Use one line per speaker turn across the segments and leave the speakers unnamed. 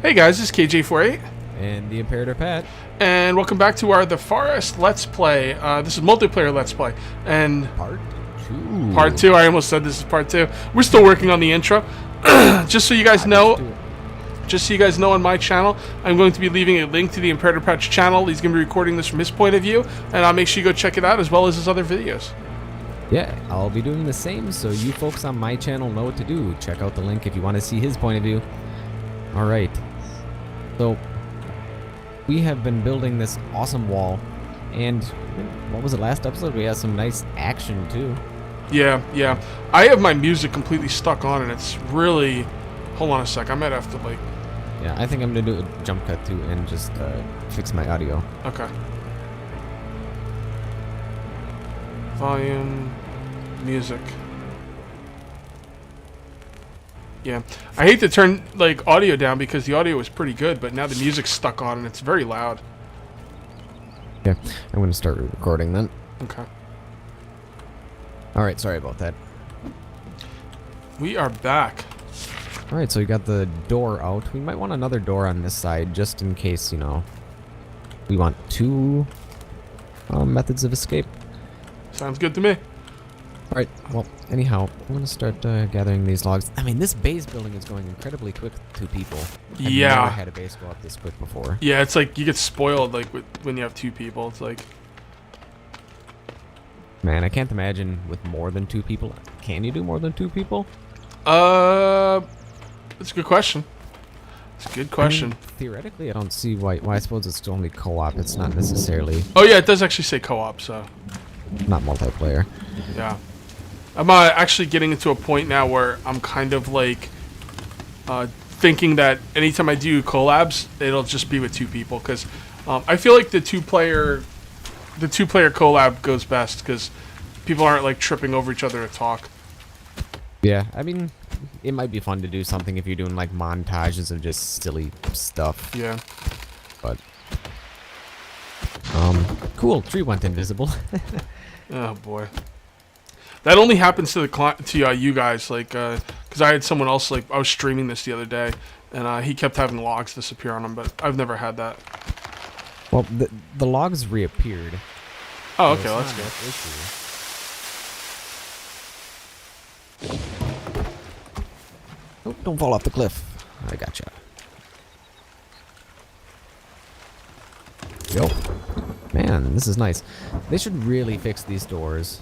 Hey guys, this is KJ48.
And the Imperator Pat.
And welcome back to our The Forest Let's Play. This is multiplayer Let's Play. And
Part 2.
Part 2, I almost said this is Part 2. We're still working on the intro. Just so you guys know, on my channel, I'm going to be leaving a link to the Imperator Pat's channel. He's going to be recording this from his point of view. And I'll make sure you go check it out as well as his other videos.
Yeah, I'll be doing the same, so you folks on my channel know what to do. Check out the link if you want to see his point of view. Alright. So, we have been building this awesome wall, and what was it, last episode? We had some nice action, too.
Yeah. I have my music completely stuck on, and it's really... Hold on a sec, I might have to, like...
Yeah, I think I'm going to do a jump cut, too, and just fix my audio.
Okay. Volume... Music. Yeah, I hate to turn like audio down because the audio was pretty good, but now the music's stuck on and it's very loud.
Yeah, I'm going to start recording then.
Okay.
Alright, sorry about that.
We are back.
Alright, so we got the door out. We might want another door on this side just in case, you know, we want two methods of escape.
Sounds good to me.
Alright, well, anyhow, I'm going to start gathering these logs. I mean, this base building is going incredibly quick to people. I've never had a base go up this quick before.
Yeah, it's like you get spoiled like when you have two people. It's like...
Man, I can't imagine with more than two people. Can you do more than two people?
That's a good question. It's a good question.
I mean, theoretically, I don't see why I suppose it's only co-op. It's not necessarily...
Oh yeah, it does actually say co-op, so...
Not multiplayer.
Yeah. I'm actually getting into a point now where I'm kind of like thinking that anytime I do collabs, it'll just be with two people because I feel like the two-player collab goes best because people aren't like tripping over each other to talk.
Yeah, I mean, it might be fun to do something if you're doing like montages of just silly stuff.
Yeah.
But cool. Tree went invisible.
Oh boy. That only happens to you guys, like, because I had someone else, like, I was streaming this the other day, and he kept having logs disappear on him, but I've never had that.
Well, the logs reappeared.
Oh, okay, well, that's good.
Oh, don't fall off the cliff. I gotcha. Yo. Man, this is nice. They should really fix these doors.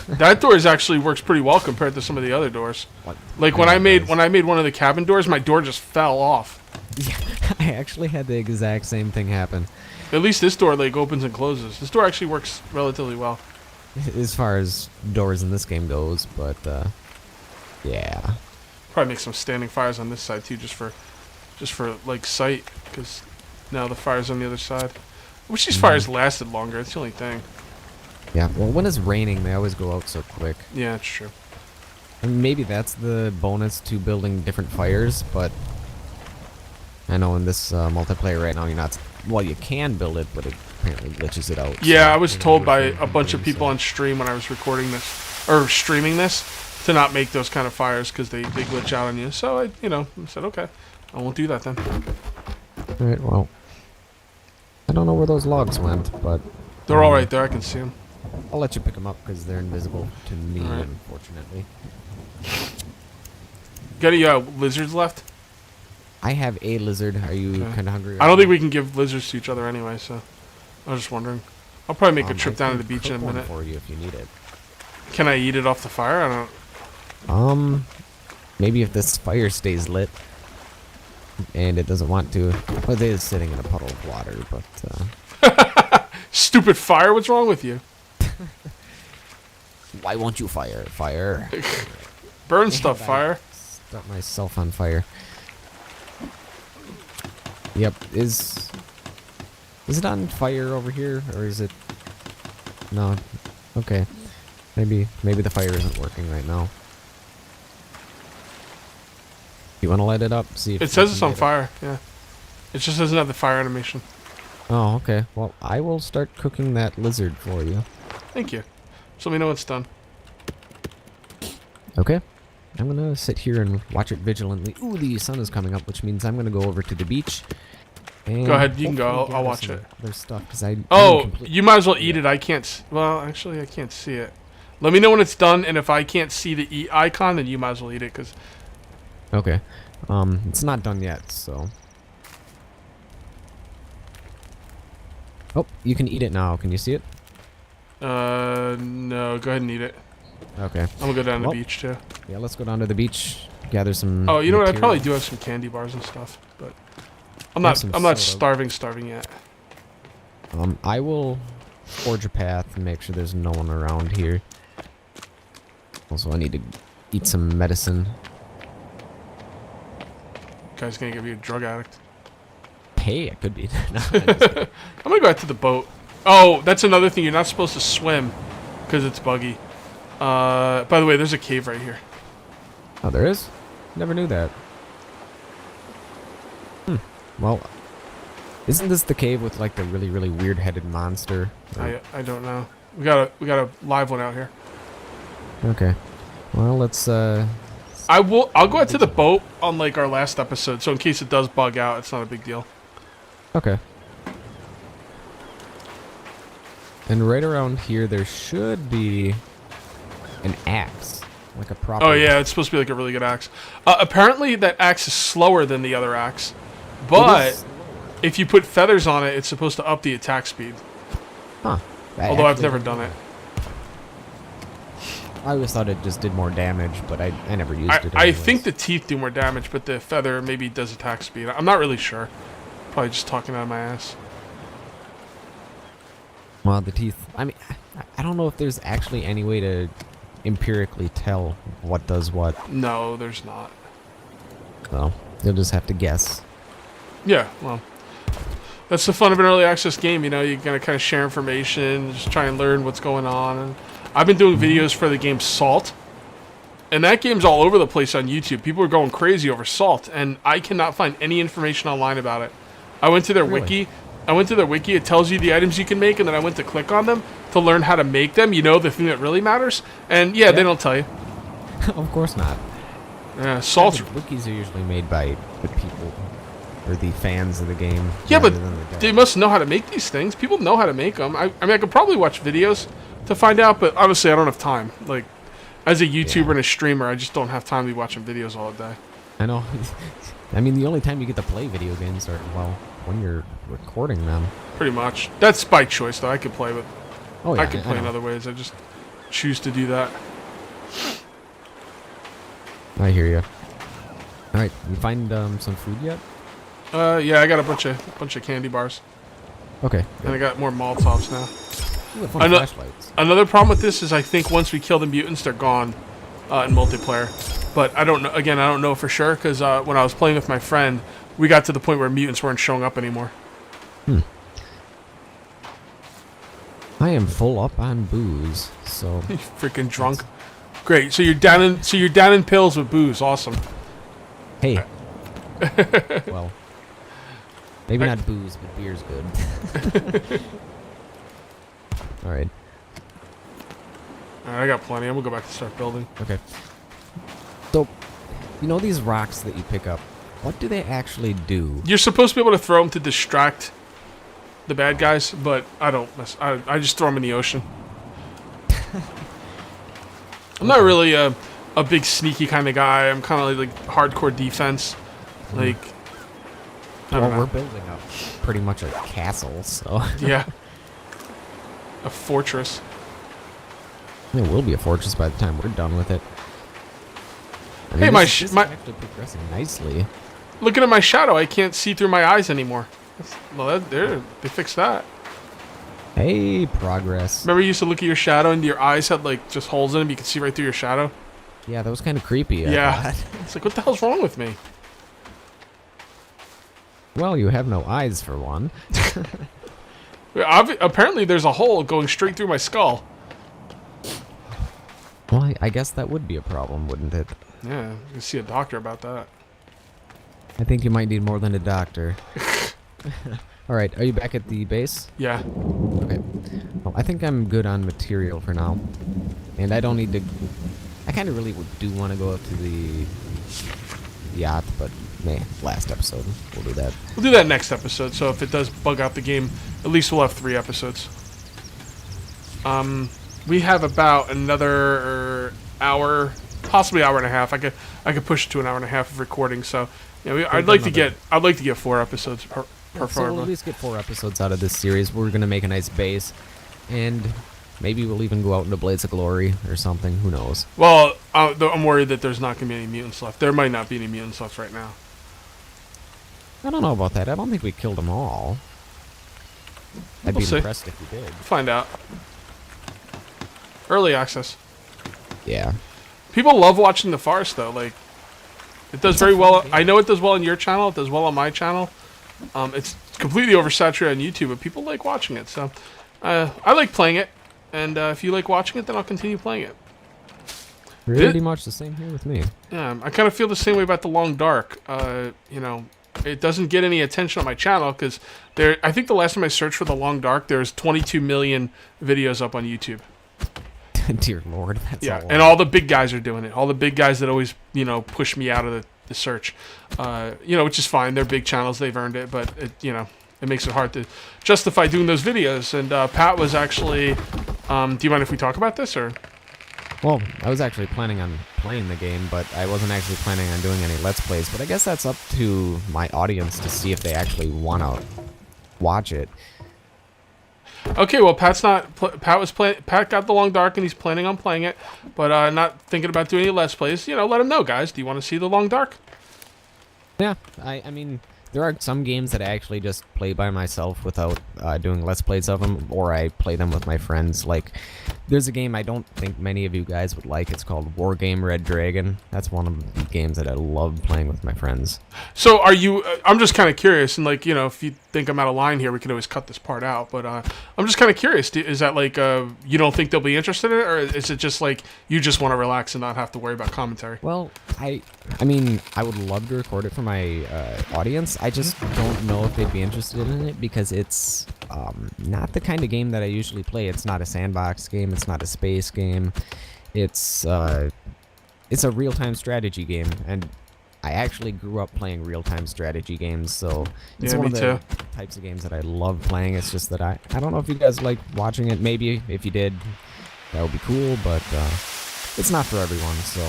That door actually works pretty well compared to some of the other doors.
What?
Like when I made one of the cabin doors, my door just fell off.
Yeah, I actually had the exact same thing happen.
At least this door like opens and closes. This door actually works relatively well.
As far as doors in this game goes, but yeah.
Probably make some standing fires on this side too, just for like sight, because now the fire's on the other side. I wish these fires lasted longer. That's the only thing.
Yeah, well, when it's raining, they always go out so quick.
Yeah, that's true.
And maybe that's the bonus to building different fires, but I know in this multiplayer right now, you're not... Well, you can build it, but it apparently glitches it out.
Yeah,
so
I was told by a bunch of people on stream when I was recording this, or streaming this, to not make those kind of fires because they glitch out on you. So I said, okay, I won't do that then.
Alright, well... I don't know where those logs went, but...
They're all right there. I can see them.
I'll let you pick them up because they're invisible to me,
right.
Unfortunately.
Got any lizards left?
I have a lizard. Are you kind of hungry?
I don't think we can give lizards to each other anyway, so I was just wondering. I'll probably make a trip down to the beach in a minute.
For you if you need it.
Can I eat it off the fire? I
don't. Maybe if this fire stays lit. And it doesn't want to. Well, it is sitting in a puddle of water, but...
Stupid fire, what's wrong with you?
Why won't you fire? Fire.
Burn stuff, fire.
Start myself on fire. Yep, is it on fire over here, or is it... No. Okay. Maybe the fire isn't working right now. You want to light it up? See if
it says it's on fire. Yeah, it just doesn't have the fire animation.
Oh, okay. Well, I will start cooking that lizard for you.
Thank you. Just let me know it's done.
Okay. I'm gonna sit here and watch it vigilantly. Ooh, the sun is coming up, which means I'm gonna go over to the beach. And
Go ahead, you can go.
hopefully
I'll
gather
watch
some
it.
other stuff, because I
Oh,
am
you might as well eat it. I can't. Well, actually, I can't see it. Let me know when it's done, and if I can't see the eat icon, then you might as well eat it, because...
Okay. It's not done yet, so... Oh, you can eat it now. Can you see it?
No. Go ahead and eat it.
Okay.
I'm gonna go down to the beach, too.
Yeah, let's go down to the beach, gather some
Oh, you know what? I probably
material.
do have some candy bars and stuff, but... I'm
Have some
not
soda.
starving yet.
I will forge a path and make sure there's no one around here. Also, I need to eat some medicine.
Guy's gonna give you a drug addict.
Hey, I could be. No,
I'm gonna go out to the boat. Oh, that's another thing. You're not supposed to swim because it's buggy. By the way, there's a cave right here.
oh, there is? Never knew that. Well, isn't this the cave with like the really, really weird-headed monster? Or-
I don't know. We got a live one out here.
Okay. Well, let's
I'll go out to the boat on like our last episode, so in case it does bug out, it's not a big deal.
okay. And right around here, there should be an axe, like a proper.
Oh yeah, it's supposed to be like a really good axe. Apparently that axe is slower than the other axe, but if you put feathers on it, it's supposed to up the attack speed.
Huh.
Although I've never done it.
I always thought it just did more damage, but I never used it.
I
anyways.
think the teeth do more damage, but the feather maybe does attack speed. I'm not really sure. Probably just talking out of my ass.
Well, the teeth. I mean, I don't know if there's actually any way to empirically tell what does what.
No, there's not.
So you'll just have to guess.
Yeah, well, that's the fun of an early access game. You know, you're gonna kind of share information, just try and learn what's going on. And I've been doing videos for the game Salt, and that game's all over the place on YouTube. People are going crazy over Salt, and I cannot find any information online about it. I went to their
Really?
wiki. It tells you the items you can make, and then I went to click on them to learn how to make them. You know, the thing that really matters. And yeah, they don't tell you.
Of course not.
Yeah, Salt's.
The wikis are usually made by the people or the fans of the game.
Yeah, but
rather than the
they
devs.
must know how to make these things. People know how to make them. I mean, I could probably watch videos to find out, but honestly, I don't have time. Like, as a YouTuber and a streamer, I just don't have time to be watching videos all day.
I know. I mean, the only time you get to play video games are, well, when you're recording them.
Pretty much. That's by choice, though. I could play, but
Oh yeah,
I could play in
know.
other ways. I just choose to do that.
I hear you. All right, you find some food yet?
Yeah, I got a bunch of candy bars,
Okay.
and I got more Molotovs now.
Ooh, fun
I know-
flashlights.
Another problem with this is I think once we kill the mutants, they're gone in multiplayer. But I don't know. Again, I don't know for sure because when I was playing with my friend, we got to the point where mutants weren't showing up anymore.
I am full up on booze, so
You freaking drunk. Great. So you're down in pills with booze. Awesome.
hey. Well, maybe not booze, but beer's good. All right.
All right, I got plenty. I'm gonna go back to start building.
Okay. So, you know these rocks that you pick up, what do they actually do?
You're supposed to be able to throw them to distract the bad guys, but I don't. I just throw them in the ocean. I'm not really a big sneaky kind of guy. I'm kind of like hardcore defense. Like, I
Well,
don't know.
we're building up pretty much a castle, so
Yeah. A fortress.
it will be a fortress by the time we're done with it. I
Hey, my
this
sh-
is
my-
actually progressing nicely.
Looking at my shadow, I can't see through my eyes anymore. Well, they fixed that.
Hey, progress.
Remember you used to look at your shadow and your eyes had like just holes in them. You could see right through your shadow.
Yeah, that was kind of creepy. I
Yeah.
thought.
It's like, what the hell's wrong with me?
Well, you have no eyes for one.
Apparently, there's a hole going straight through my skull.
Well, I guess that would be a problem, wouldn't it?
Yeah, you can see a doctor about that.
I think you might need more than a doctor. All right, are you back at the base?
Yeah.
Okay. Well, I think I'm good on material for now. And I don't need to... I kind of really do want to go up to the yacht, but man, last episode we'll do that.
We'll do that next episode. So if it does bug out the game, at least we'll have 3 episodes. We have about another hour, possibly hour and a half. I could push it to an hour and a half of recording. So I'd like to get 4 episodes per
So we'll at least get 4 episodes out of this series. We're gonna make a nice base, and maybe we'll even go out into Blades of Glory or something. Who knows?
Well, I'm worried that there's not gonna be any mutants left. There might not be any mutants left right now.
I don't know about that. I don't think we killed them all. I'd be impressed if we did.
Find out. Early access.
Yeah.
People love watching the Forest, though. Like, it does very well. I know it does well on your channel. It does well on my channel. It's completely oversaturated on YouTube, but people like watching it. So, I like playing it, and if you like watching it, then I'll continue playing it.
Pretty much the same here with me.
Yeah, I kind of feel the same way about the Long Dark. It doesn't get any attention on my channel because I think the last time I searched for the Long Dark, there's 22 million videos up on YouTube.
Dear Lord, that's a lot.
And all the big guys are doing it. All the big guys that always, push me out of the search. Which is fine. They're big channels. They've earned it. But, it makes it hard to justify doing those videos. And Pat was actually... do you mind if we talk about this? Or?
Well, I was actually planning on playing the game, but I wasn't actually planning on doing any Let's Plays. But I guess that's up to my audience to see if they actually want to watch it.
Okay, well, Pat got the Long Dark and he's planning on playing it, but not thinking about doing any Let's Plays. Let him know, guys. Do you want to see the Long Dark?
Yeah, I mean, there are some games that I actually just play by myself without doing Let's Plays of them, or I play them with my friends. Like, there's a game I don't think many of you guys would like. It's called War Game Red Dragon. That's one of the games that I love playing with my friends.
So are you... I'm just kind of curious, and if you think I'm out of line here, we can always cut this part out, but I'm just kind of curious. Is that you don't think they'll be interested in it, or is it just like you just want to relax and not have to worry about commentary?
Well, I mean, I would love to record it for my audience. I just don't know if they'd be interested in it because it's not the kind of game that I usually play. It's not a sandbox game. It's not a space game. It's a real-time strategy game, and I actually grew up playing real-time strategy games, so it's one of the types of games that I love playing. It's just that I don't know if you guys like watching it. Maybe if you did, that would be cool, but it's not for everyone, so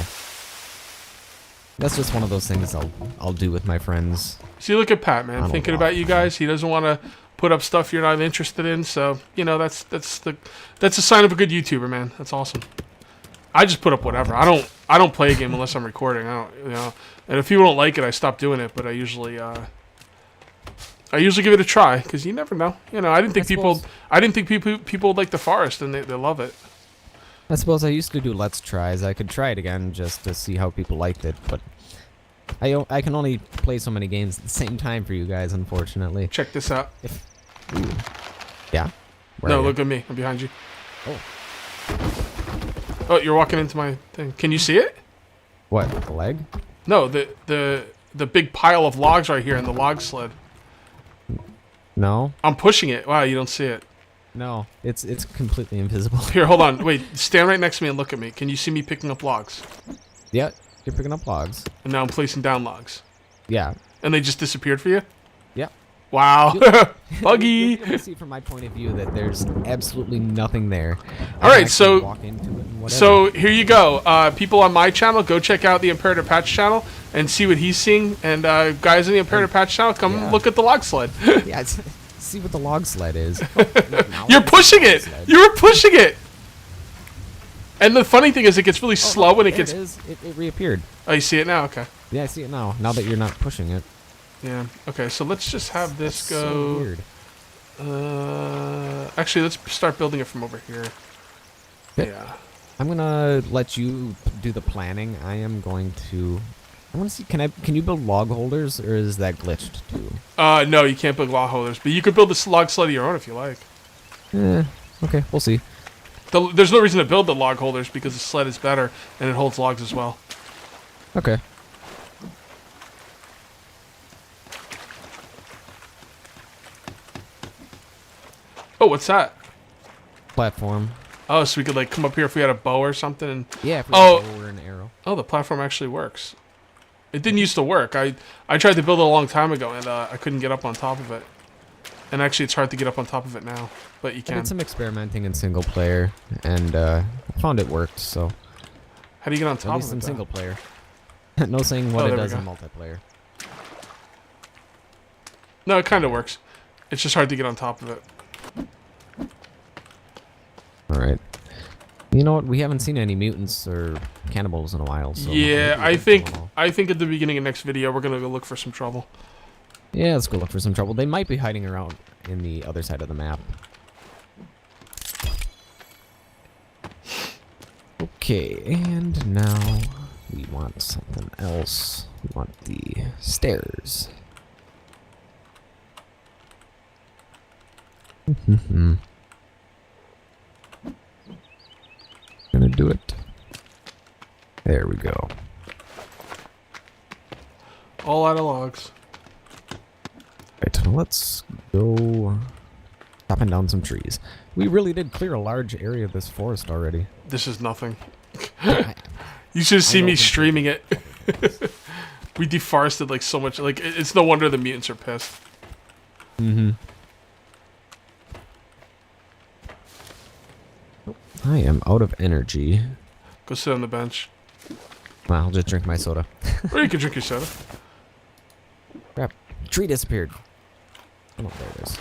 that's just one of those things I'll do with my friends.
See, look at Pat, man, thinking about you guys. He doesn't want to put up stuff you're not interested in, so that's a sign of a good YouTuber, man. That's awesome. I just put up whatever. I don't play a game unless I'm recording. I don't, and if people don't like it, I stop doing it. But I usually give it a try because you never know. I didn't think people would like the Forest, and they love it.
I suppose I used to do Let's Tries. I could try it again just to see how people liked it, but I can only play so many games at the same time for you guys, unfortunately.
Check this out.
Yeah?
No, look at me. I'm behind you. Oh, you're walking into my thing. Can you see it?
What, the leg?
No, the big pile of logs right here in the log sled.
No.
I'm pushing it. Wow, you don't see it.
No, it's completely invisible.
Here, hold on. Wait, stand right next to me and look at me. Can you see me picking up logs?
Yeah, you're picking up logs.
And now I'm placing down logs.
Yeah.
And they just disappeared for you?
Yeah.
Wow. Buggy.
You'll be able to see from my point of view that there's absolutely nothing there.
All right, so
walk into it and
so here you go. People on my channel, go check out the Imperator Patch channel and see what he's seeing. And guys in the Imperator Patch channel, come look at the log sled.
Yeah, see what the log sled is.
You're pushing it. You're pushing it. And the funny thing is, it gets really slow when it gets.
It reappeared.
Oh, you see it now? Okay.
Yeah, I see it now. Now that you're not pushing it.
Yeah. Okay. So let's just have this go.
So weird.
Actually, let's start building it from over here.
Okay.
Yeah.
I'm gonna let you do the planning. I want to see. Can you build log holders, or is that glitched too?
No, you can't build log holders, but you could build this log sled of your own if you like.
Okay, we'll see.
There's no reason to build the log holders because the sled is better and it holds logs as well.
Okay.
Oh, what's that?
Platform.
Oh, so we could like come up here if we had a bow or something. And
Yeah, if we had a bow or an arrow.
oh, the platform actually works. It didn't used to work. I tried to build it a long time ago, and I couldn't get up on top of it. And actually, it's hard to get up on top of it now, but you
I
can.
did some experimenting in single player, and I found it worked. So
How do you get on
at
top
least
of it?
in
though?
single player. No saying what
Oh,
it
there we
does in
go.
multiplayer.
No, it kind of works. It's just hard to get on top of it.
All right. You know what? We haven't seen any mutants or cannibals in a while. So
Yeah,
maybe we
I
can
think
kill 'em all.
I think at the beginning of next video we're gonna go look for some trouble.
Yeah, let's go look for some trouble. They might be hiding around in the other side of the map. Okay, and now we want something else. We want the stairs. Gonna do it. There we go.
All out of logs.
Right, let's go chopping down some trees. We really did clear a large area of this forest already.
This is nothing. You should see me streaming it. We deforested like so much. Like it's no wonder the mutants are pissed.
Mm-hmm. I am out of energy.
Go sit on the bench,
Well, I'll just drink my soda.
or you can drink your soda.
Crap. Tree disappeared. Oh, there it is.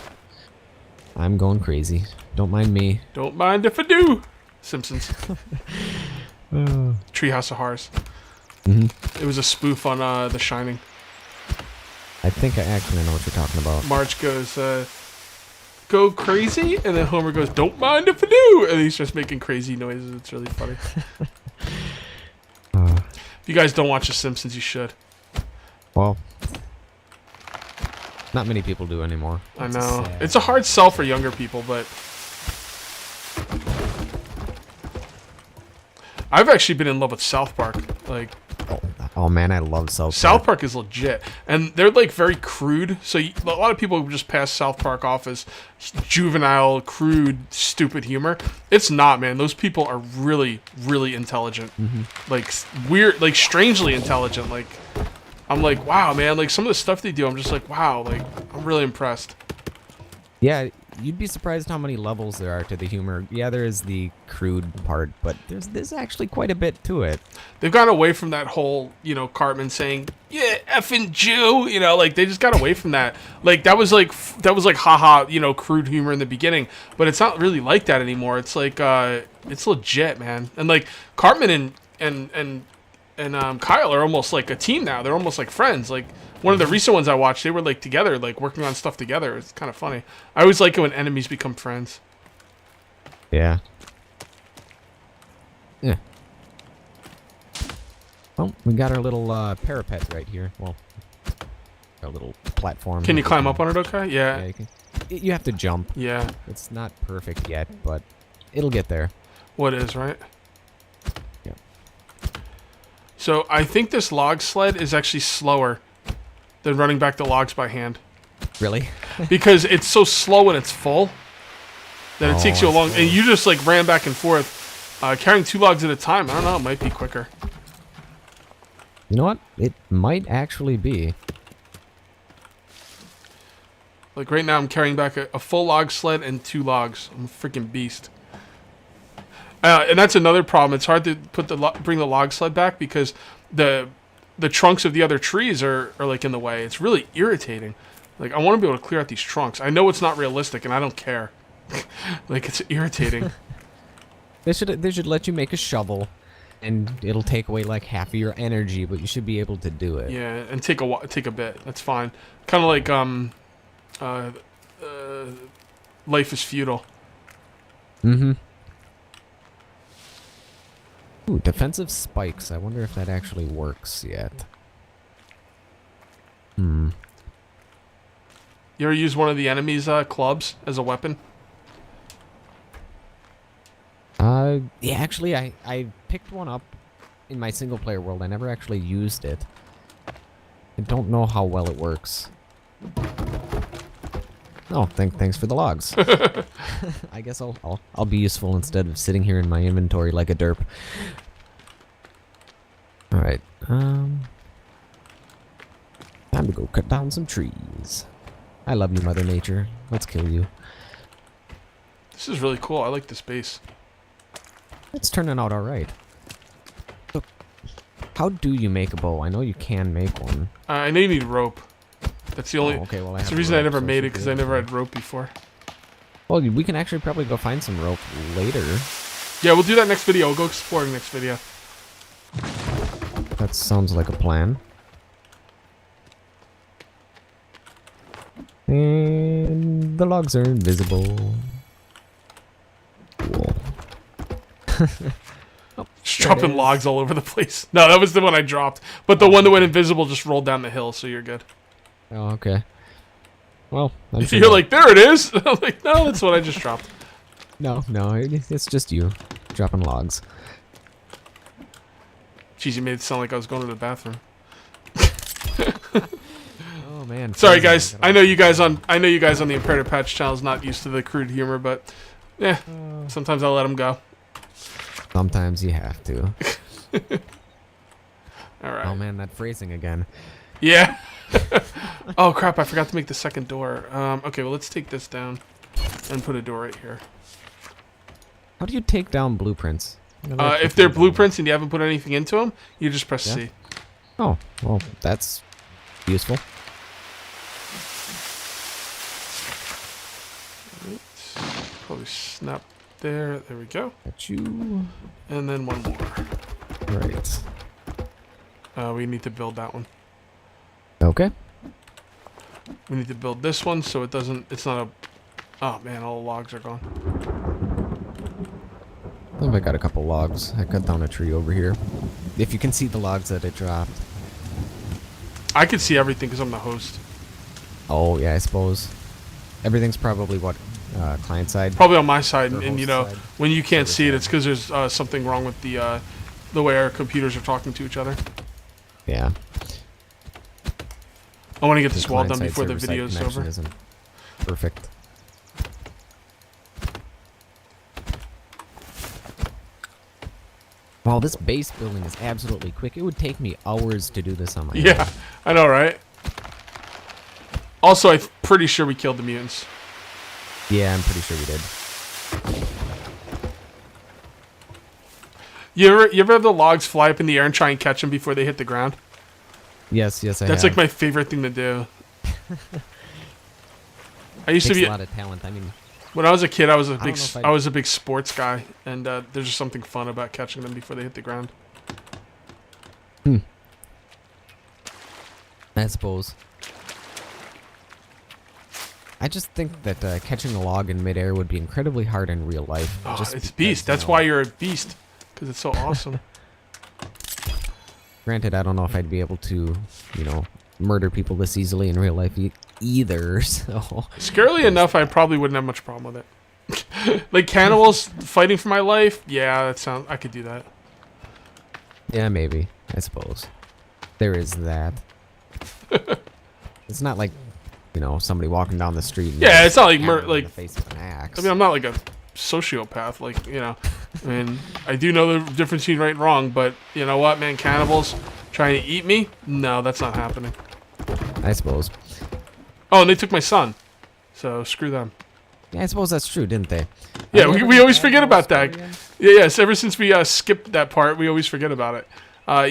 I'm going crazy. Don't mind me.
Don't mind if I do. Simpsons. Treehouse of Horrors.
Mm-hmm.
It was a spoof on The Shining.
I think I actually know what you're talking about.
Marge goes, go crazy, and then Homer goes, don't mind if I do, and he's just making crazy noises. It's really funny. If you guys don't watch The Simpsons, you should.
Well, not many people do anymore.
I
That's
know.
sad.
It's a hard sell for younger people, but I've actually been in love with South Park. Like,
Oh man, I love South Park.
South Park is legit, and they're like very crude. So a lot of people just pass South Park off as juvenile, crude, stupid humor. It's not, man. Those people are really, really intelligent. Like weird, like strangely intelligent. Like I'm like, wow, man. Like some of the stuff they do, I'm just like, wow. Like I'm really impressed.
Yeah, you'd be surprised how many levels there are to the humor. Yeah, there is the crude part, but there's actually quite a bit to it.
They've gone away from that whole, Cartman saying, "Yeah, effing Jew," like they just got away from that. Like that was like haha, crude humor in the beginning, but it's not really like that anymore. It's like it's legit, man. And like Cartman and Kyle are almost like a team now. They're almost like friends. Like one of the recent ones I watched, they were like together, like working on stuff together. It's kind of funny. I always like it when enemies become friends.
Yeah. Yeah. Well, we got our little parapet right here. Well, our little platform.
Can you climb up on it? Okay.
Yeah,
Yeah.
you can. You have to jump.
Yeah.
It's not perfect yet, but it'll get there.
What is right?
Yeah.
So I think this log sled is actually slower than running back the logs by hand.
Really?
Because it's so slow when it's full that it takes you a
I
long...
see.
And you just like ran back and forth, carrying 2 logs at a time. I don't know, it might be quicker.
You know what? It might actually be.
Like right now I'm carrying back a full log sled and 2 logs. I'm a freaking beast. And that's another problem. It's hard to bring the log sled back because the trunks of the other trees are like in the way. It's really irritating. Like I want to be able to clear out these trunks. I know it's not realistic and I don't care. Like it's irritating.
They should let you make a shovel, and it'll take away like half of your energy, but you should be able to do it.
Yeah, and take a bit. That's fine. Kind of like Life is Futile.
Mm-hmm. Ooh, defensive spikes. I wonder if that actually works yet.
You ever use one of the enemy's clubs as a weapon?
Yeah, actually, I picked one up in my single-player world. I never actually used it. I don't know how well it works. Oh, thanks for the logs. I guess I'll be useful instead of sitting here in my inventory like a derp. All right. Time to go cut down some trees. I love you, Mother Nature. Let's kill you.
This is really cool. I like this base.
It's turning out all right. Look, how do you make a bow? I know you can make one.
I know you need rope. That's the only.
Okay, well,
that's the reason I never made it because I never had rope before.
Well, we can actually probably go find some rope later.
Yeah, we'll do that next video. We'll go exploring next video.
That sounds like a plan. And the logs are invisible. Cool. Oh,
just dropping logs all over the place. No, that was the one I dropped. But the one that went invisible just rolled down the hill, so you're good.
Oh, okay. Well, I'm sure
you're like, there it is. I'm like, no, that's what I just dropped.
No, it's just you dropping logs.
Jeez, you made it sound like I was going to the bathroom.
Oh man.
Sorry guys. I know you guys on the Imperator Patch channel is not used to the crude humor, but yeah, sometimes I'll let them go.
Sometimes you have to.
All right.
Oh man, that phrasing again.
Yeah. Oh crap! I forgot to make the second door. Okay, well let's take this down and put a door right here.
How do you take down blueprints?
If they're blueprints and you haven't put anything into them, you just press C.
Oh, well, that's useful.
Right. Probably snap there. There we go.
Got you.
And then one more.
Right.
We need to build that one.
Okay.
We need to build this one so it doesn't. It's not a. Oh man, all the logs are gone.
I think I got a couple logs. I cut down a tree over here. If you can see the logs that it dropped.
I can see everything because I'm the host.
Oh yeah, I suppose. Everything's probably what client side.
Probably on my side, and you know
side.
when you can't see it, it's because there's something wrong with the way our computers are talking to each other.
Yeah.
I want to get this
The
wall
client
done
side
before the
server side
video's
connection
over.
Isn't perfect. Wow, this base building is absolutely quick. It would take me hours to do this on my own.
Yeah, I know, right? Also, I'm pretty sure we killed the mutants.
Yeah, I'm pretty sure we did.
You ever have the logs fly up in the air and try and catch them before they hit the ground?
Yes, I
That's
have.
like my favorite thing to do. I used to
Takes
be
a lot of talent. I mean,
when I was a kid. I was a
don't
big
know if
I was a big sports guy, and there's just something fun about catching them before they hit the ground.
I suppose. I just think that catching a log in midair would be incredibly hard in real life.
Oh,
just
it's
because,
beast. That's why you're a beast, because it's so awesome.
Granted, I don't know if I'd be able to, you know, murder people this easily in real life either. So.
Scarily enough, I probably wouldn't have much problem with it. Like cannibals fighting for my life. Yeah, that sounds. I could do that.
Yeah, maybe. I suppose. There is that. It's not like, you know, somebody walking down the street. And
Yeah, it's not like
hammer them in
like.
the face with an axe.
I mean, I'm not like a sociopath. Like, you know, I mean, I do know the difference between right and wrong, but you know what, man? Cannibals trying to eat me? No, that's not happening.
I suppose.
Oh, and they took my son. So screw them.
Yeah, I suppose that's true, didn't they?
Yeah,
Have you
we
ever
always
had
forget
more
about
story
that.
again?
Yeah, yes. Ever since we skipped that part, we always forget about it.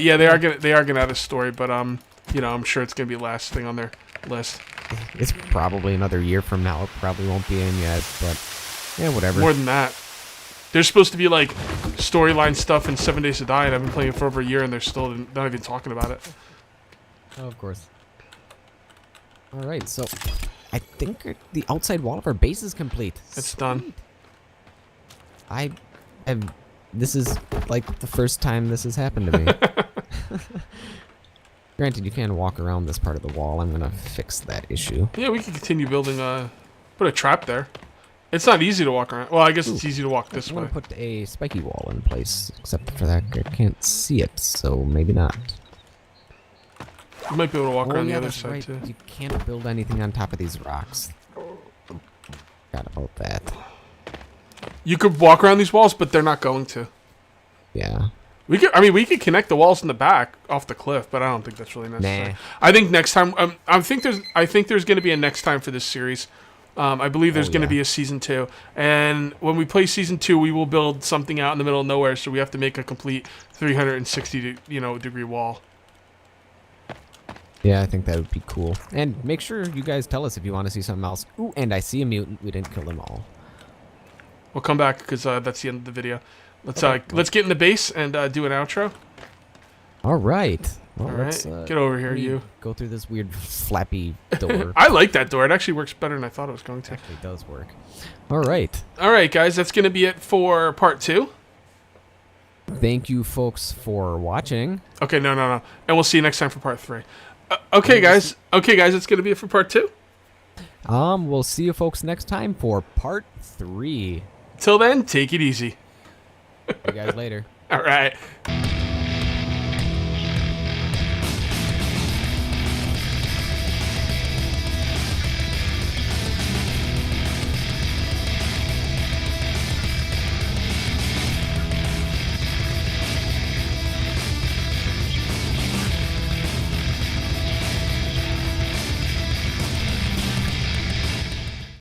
Yeah, they are gonna add a story, but you know, I'm sure it's gonna be the last thing on their list.
It's probably another year from now. It probably won't be in yet, but yeah, whatever.
More than that. There's supposed to be like storyline stuff in 7 Days to Die, and I've been playing it for over a year, and they're still not even talking about it.
Oh, of course. All right, so I think the outside wall of our base is complete.
It's done.
This is like the first time this has happened to me. Granted, you can walk around this part of the wall. I'm gonna fix that issue.
Yeah, we can continue building. Put a trap there. It's not easy to walk around. Well, I guess it's easy to walk this
I'm
way.
gonna put a spiky wall in place, except for that I can't see it, so maybe not.
You might be able to walk around the
yeah,
other
that's
side
right.
too.
You can't build anything on top of these rocks. Forgot about that.
You could walk around these walls, but they're not going to.
Yeah.
We could. I mean, we could connect the walls in the back off the cliff, but I don't think that's really necessary.
Nah.
I think next time. I think there's going to be a next time for this series. I believe there's going to be a season 2, and when we play season 2, we will build something out in the middle of nowhere. So we have to make a complete 360 degree wall.
Yeah, I think that would be cool. And make sure you guys tell us if you want to see something else. Ooh, and I see a mutant. We didn't kill them all.
We'll come back because that's the end of the video. Let's get in the base and do an outro.
All right. Well,
All
let's
right, get over here, you.
Go through this weird flappy door.
I like that door. It actually works better than I thought it was going to.
Actually does work. All right.
All right, guys, that's going to be it for part 2.
Thank you, folks, for watching.
Okay, no. And we'll see you next time for part 3. Okay, guys, it's going to be it for part 2.
We'll see you folks next time for part 3.
Till then, take it easy.
See you guys later.
All right.